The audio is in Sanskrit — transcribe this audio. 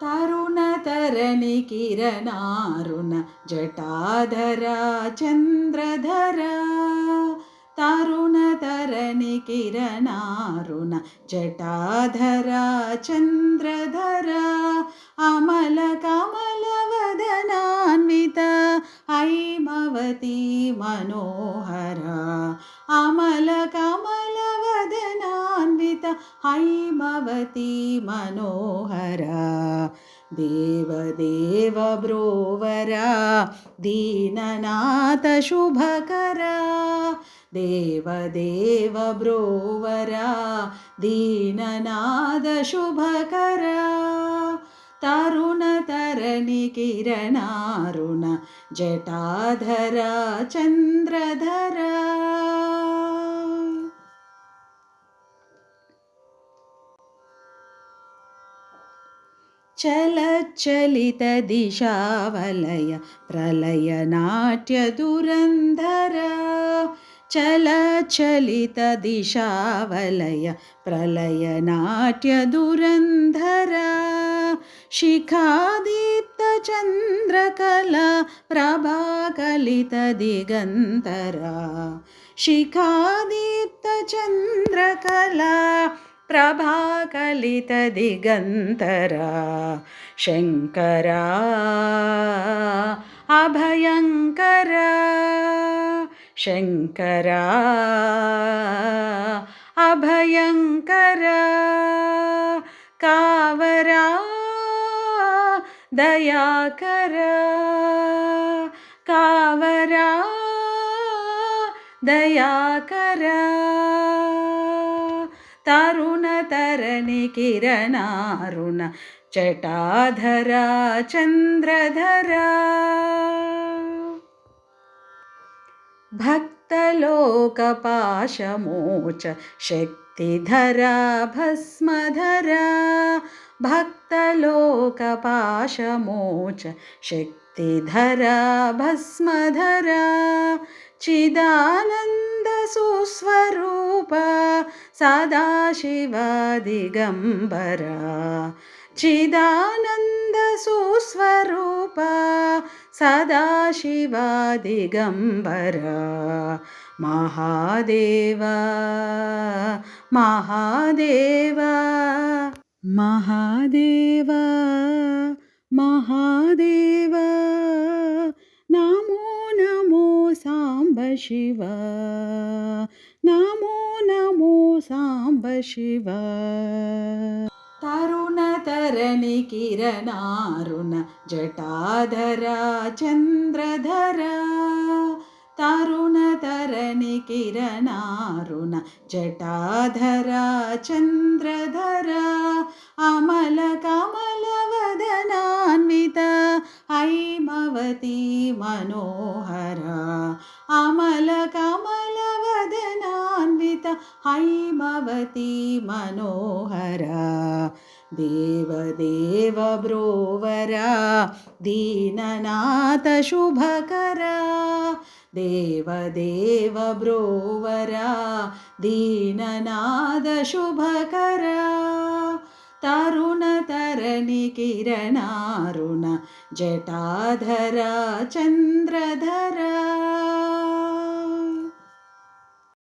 तरुणतरणि किरणारुण जटाधरा चन्द्रधरा तरुणतरणि किरणारुण जटाधरा चन्द्रधरा अमलकमलवदनान्विता हैमवती मनोहरा अमलकमलवदनान्विता हैमवती मनोहरा देवदेव ब्रोवरा दीननाथ शुभकरा देवदेव ब्रोवरा दीननाथ शुभकरा तरुणतरणि किरणारुण जटाधरा चन्द्रधरा चलच्चलितदिशावलय प्रलयनाट्यदुरन्धरा चलच्चलितदिशावलय प्रलयनाट्यदुरन्धरा शिखादीप्तचन्द्रकला प्रभाकलितदिगन्तरा शिखादीप्तचन्द्रकला प्रभाकलितदिगन्तरा शङ्करा अभयङ्करा शङ्करा अभयङ्करा कावरा दयाकरा कावरा दयाकरा तरुणतरणि किरणारुण जटाधरा चन्द्रधरा भक्तलोकपाशमोच शक्तिधरा भस्मधरा भक्तलोकपाशमोच शक्तिधरा भस्मधरा चिदानन्दसुस्वरूपा सदाशिवा दिगम्बरा चिदानन्दसुस्वरूपा सदाशिवा दिगम्बरा महादेवा महादेवा महादेवा महादेवा नमो नमो साम्ब शिवा नमो नमो साम्ब शिवा तरुणतरणि किरणारुण जटाधरा चन्द्रधरा तरुणतरणि किरणारुण जटाधरा चन्द्रधरा अमलकमलवदनान्विता हैमवती मनोहरा अमलकमलवदनान्विता हैमवती मनोहरा देवदेव ब्रोवरा दीननाथ शुभकरा देवदेव ब्रोवरा दीननाथ शुभकरा तरुणतरणि किरणारुण जटाधरा चन्द्रधरा।